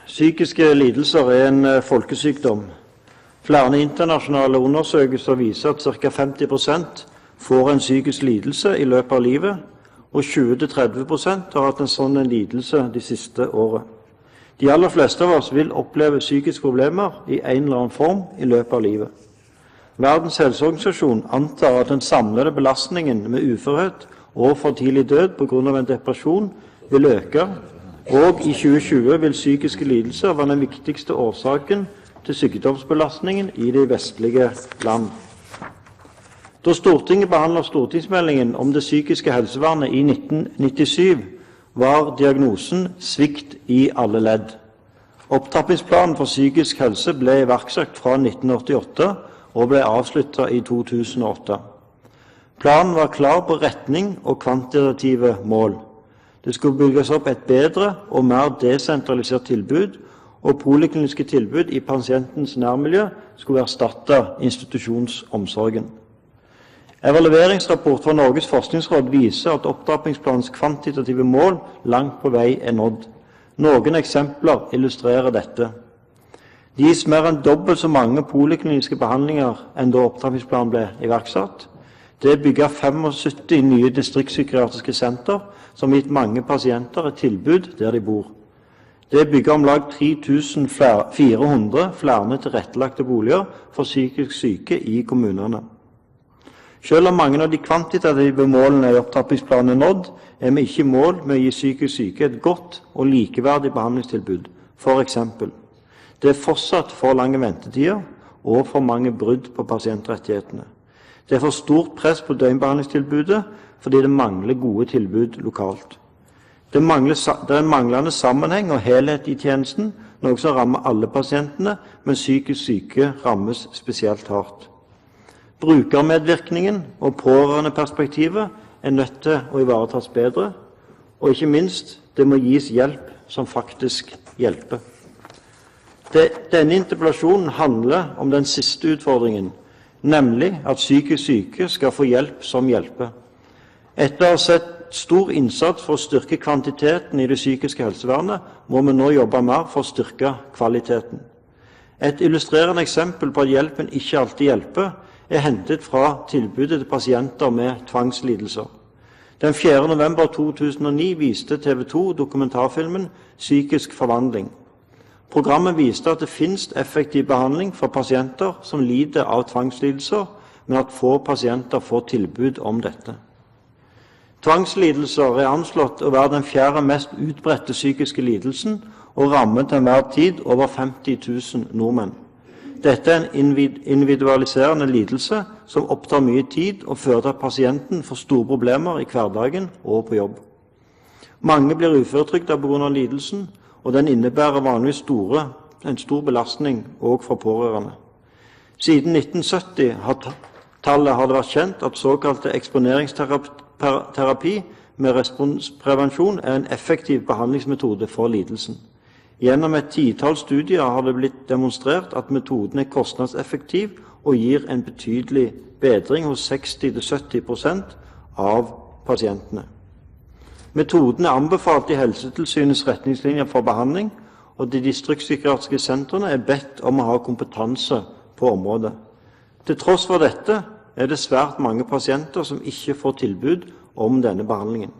Psykiske lidelser er en folkesykdom. Flere internasjonale undersøkelser viser at ca. 50% får en psykisk lidelse i løpet av livet, og 20–30% har hatt en sånn lidelse de siste året. De aller fleste av oss vil oppleve psykiske problemer i en eller annen form i løpet av livet. Verdens helseorganisasjon antar at den samlede belastningen med uførhet og for tidlig død på grunn av en depresjon vil øke, og i 2020 vil psykiske lidelser være den viktigste årsaken til sykdomsbelastningen i de vestlige land. Da Stortinget behandlet stortingsmeldingen om det psykiske helsevernet i 1997, var diagnosen svikt i alle ledd. Opptrappingsplanen for psykisk helse ble iverksatt fra 1988 og ble avsluttet i 2008. Planen var klar på retning og kvantitative mål. Det skulle bygges opp et bedre og mer desentralisert tilbud, og polikliniske tilbud i pasientens nærmiljø skulle erstatte institusjonsomsorgen. Evalueringsrapport fra Norges forskningsråd viser at opptrappingsplanens kvantitative mål langt på vei er nådd. Noen eksempler illustrerer dette. Det gis mer enn dobbelt så mange polikliniske behandlinger enn da opptrappingsplanen ble iverksatt. Det er bygget 75 nye distriktspsykiatriske senter som har gitt mange pasienter et tilbud der de bor. Det er bygget om lag 3400 flere tilrettelagte boliger for psykisk syke i kommunene. Selv om mange av de kvantitative målene i opptrappingsplanen er nådd, er vi ikke i mål med å gi psykisk syke et godt og likeverdig behandlingstilbud. For eksempel, det er fortsatt for lange ventetider og for mange brudd på pasientrettighetene. Det er for stort press på døgnbehandlingstilbudet fordi det mangler gode tilbud lokalt. Det er en manglende sammenheng og helhet i tjenesten, noe som rammer alle pasientene, men psykisk syke rammes spesielt hardt. Brukermedvirkningen og pårørendeperspektivet er nødt til å ivaretas bedre, og ikke minst, det må gis hjelp som faktisk hjelper. Denne interpellasjonen handler om den siste utfordringen, nemlig at psykisk syke skal få hjelp som hjelper. Etter å ha sett stor innsats for å styrke kvantiteten i det psykiske helsevernet, må vi nå jobbe mer for å styrke kvaliteten. Et illustrerende eksempel på at hjelpen ikke alltid hjelper, er hentet fra tilbudet til pasienter med tvangslidelser. Den 4. november 2009 viste TV 2 dokumentarfilmen «Psykisk forvandling». Programmet viste at det finnes effektiv behandling for pasienter som lider av tvangslidelser, men at få pasienter får tilbud om dette. Tvangslidelser er anslått å være den 4. mest utbredte psykiske lidelsen og rammer til enhver tid over 50 000 nordmenn. Dette er en individualiserende lidelse som opptar mye tid og fører til at pasienten får store problemer i hverdagen og på jobb. Mange blir uføretrygdet på grunn av lidelsen, og den innebærer vanligvis en stor belastning også for pårørende. Siden 1970 har det vært kjent at såkalte eksponeringsterapi med responsprevensjon er en effektiv behandlingsmetode for lidelsen. Gjennom et titall studier har det blitt demonstrert at metoden er kostnadseffektiv og gir en betydelig bedring hos 60–70% av pasientene. Metoden er anbefalt i Helsetilsynets retningslinjer for behandling, og de distriktspsykiatriske sentrene er bedt om å ha kompetanse på området. Til tross for dette er det svært mange pasienter som ikke får tilbud om denne behandlingen.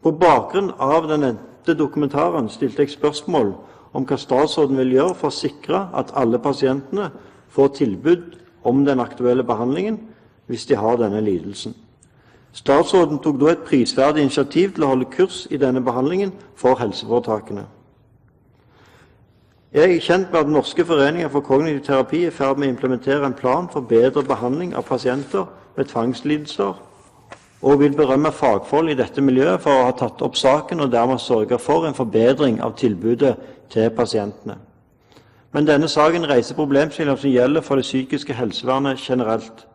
På bakgrunn av den nevnte dokumentaren stilte jeg spørsmål om hva statsråden vil gjøre for å sikre at alle pasientene får tilbud om den aktuelle behandlingen hvis de har denne lidelsen. Statsråden tok da et prisverdig initiativ til å holde kurs i denne behandlingen for helseforetakene. Jeg er kjent med at Norske foreninger for kognitiv terapi er i ferd med å implementere en plan for bedre behandling av pasienter med tvangslidelser, og vil berømme fagfolk i dette miljøet for å ha tatt opp saken og dermed sørge for en forbedring av tilbudet til pasientene. Men denne saken reiser problemstillinger som gjelder for det psykiske helsevernet generelt.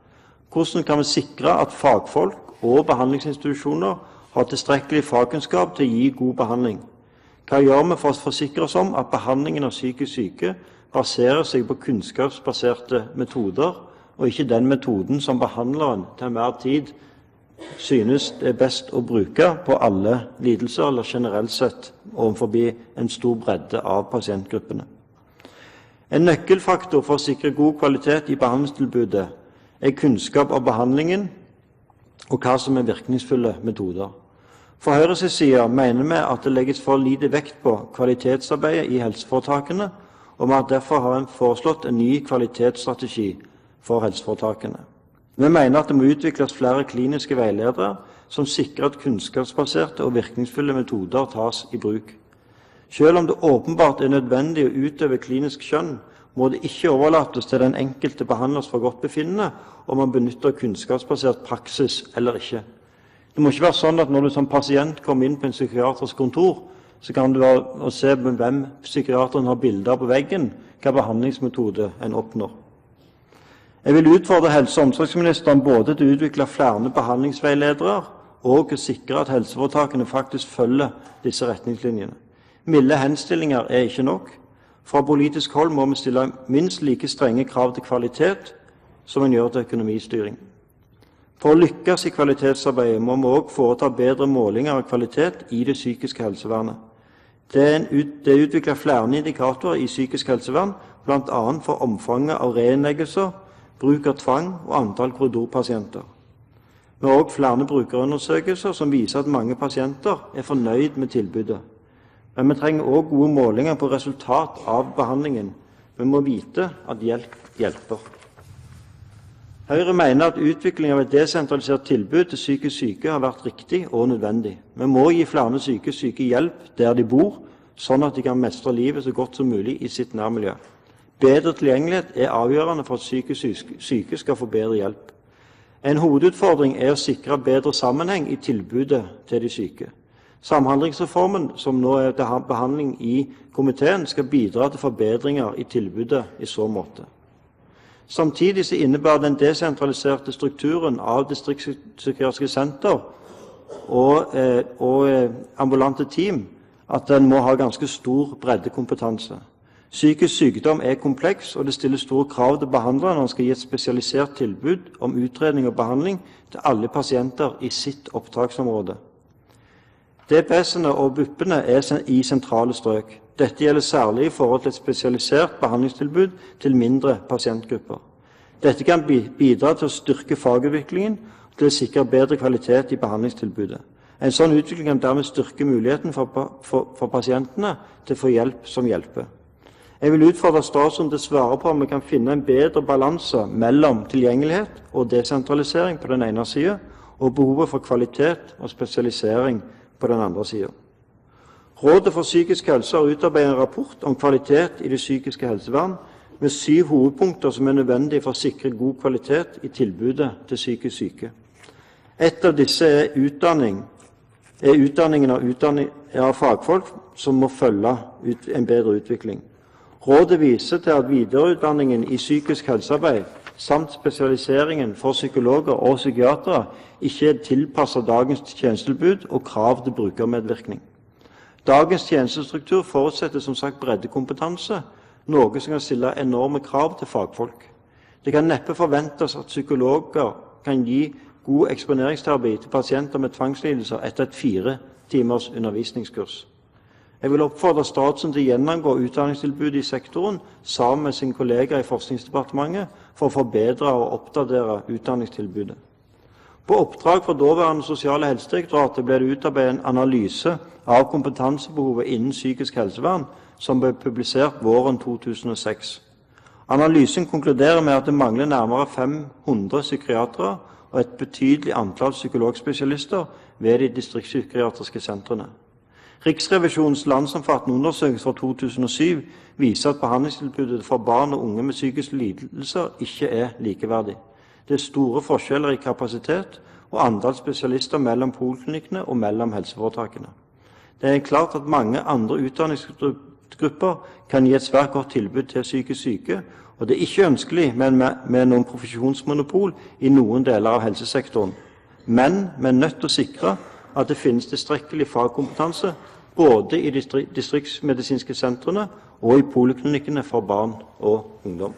Hvordan kan vi sikre at fagfolk og behandlingsinstitusjoner har tilstrekkelig fagkunnskap til å gi god behandling? Hva gjør vi for å forsikre oss om at behandlingen av psykisk syke baserer seg på kunnskapsbaserte metoder, og ikke den metoden som behandleren til enhver tid synes det best å bruke på alle lidelser, eller generelt sett overfor en stor bredde av pasientgruppene. En nøkkelfaktor for å sikre god kvalitet i behandlingstilbudet er kunnskap om behandlingen og hva som er virkningsfulle metoder. Fra Høyres side mener vi at det legges for lite vekt på kvalitetsarbeidet i helseforetakene, og vi har derfor foreslått en ny kvalitetsstrategi for helseforetakene. Vi mener at det må utvikles flere kliniske veiledere som sikrer at kunnskapsbaserte og virkningsfulle metoder tas i bruk. Selv om det åpenbart er nødvendig å utøve klinisk skjønn, må det ikke overlates til den enkelte behandlers forgodtbefinnende om man benytter kunnskapsbasert praksis eller ikke. Det må ikke være sånn at når du som pasient kommer inn på en psykiatrisk kontor, så kan du se hvem psykiateren har bilder på veggen, hva behandlingsmetode en oppnår. Jeg vil utfordre helse- og omsorgsministeren både til å utvikle flere behandlingsveiledere og å sikre at helseforetakene faktisk følger disse retningslinjene. Milde henstillinger er ikke nok. Fra politisk hold må vi stille minst like strenge krav til kvalitet som en gjør til økonomistyring. For å lykkes i kvalitetsarbeidet må vi også foreta bedre målinger av kvalitet i det psykiske helsevernet. Det er utviklet flere indikatorer i psykisk helsevern, bl.a. for omfanget av reinnleggelser, bruk av tvang og antall korridorpasienter. Vi har også flere brukerundersøkelser som viser at mange pasienter er fornøyd med tilbudet. Men vi trenger også gode målinger på resultat av behandlingen. Vi må vite at hjelp hjelper. Høyre mener at utvikling av et desentralisert tilbud til psykisk syke har vært riktig og nødvendig. Vi må gi flere psykisk syke hjelp der de bor, sånn at de kan mestre livet så godt som mulig i sitt nærmiljø. Bedre tilgjengelighet er avgjørende for at psykisk syke skal få bedre hjelp. En hovedutfordring er å sikre bedre sammenheng i tilbudet til de syke. Samhandlingsreformen, som nå er til behandling i komiteen, skal bidra til forbedringer i tilbudet i så måte. Samtidig så innebærer den desentraliserte strukturen av distriktspsykiatriske senter og ambulante team at den må ha ganske stor breddekompetanse. Psykisk sykdom er kompleks, og det stiller store krav til behandlere når man skal gi et spesialisert tilbud om utredning og behandling til alle pasienter i sitt opptaksområde. DPS-ene og BUP-ene er i sentrale strøk. Dette gjelder særlig i forhold til et spesialisert behandlingstilbud til mindre pasientgrupper. Dette kan bidra til å styrke fagutviklingen og til å sikre bedre kvalitet i behandlingstilbudet. En sånn utvikling kan dermed styrke muligheten for pasientene til å få hjelp som hjelper. Jeg vil utfordre statsråden til å svare på om vi kan finne en bedre balanse mellom tilgjengelighet og desentralisering på den ene siden, og behovet for kvalitet og spesialisering på den andre siden. Rådet for psykisk helse har utarbeidet en rapport om kvalitet i det psykiske helsevern med 7 hovedpunkter som er nødvendige for å sikre god kvalitet i tilbudet til psykisk syke. Et av disse er utdanningen av fagfolk som må følge en bedre utvikling. Rådet viser til at videreutdanningen i psykisk helsearbeid samt spesialiseringen for psykologer og psykiatere ikke er tilpasset dagens tjenestetilbud og krav til brukermedvirkning. Dagens tjenestestruktur forutsetter som sagt breddekompetanse, noe som kan stille enorme krav til fagfolk. Det kan neppe forventes at psykologer kan gi god eksponeringsterapi til pasienter med tvangslidelser etter et 4 timers undervisningskurs. Jeg vil oppfordre statsråden til å gjennomgå utdanningstilbudet i sektoren sammen med sine kolleger i Forskningsdepartementet for å forbedre og oppdatere utdanningstilbudet. På oppdrag fra daværende Sosial- og helsedirektoratet ble det utarbeidet en analyse av kompetansebehovet innen psykisk helsevern som ble publisert våren 2006. Analysen konkluderer med at det mangler nærmere 500 psykiatere og et betydelig antall psykologspesialister ved de distriktspsykiatriske sentrene. Riksrevisjonens landsomfattende undersøkelse fra 2007 viser at behandlingstilbudet for barn og unge med psykiske lidelser ikke er likeverdig. Det er store forskjeller i kapasitet og antall spesialister mellom poliklinikkene og mellom helseforetakene. Det er klart at mange andre utdanningsgrupper kan gi et svært godt tilbud til psykisk syke, og det er ikke ønskelig med noen profesjonsmonopol i noen deler av helsesektoren. Men vi er nødt til å sikre at det finnes tilstrekkelig fagkompetanse både i distriktsmedisinske sentrene og i poliklinikkene for barn og ungdom.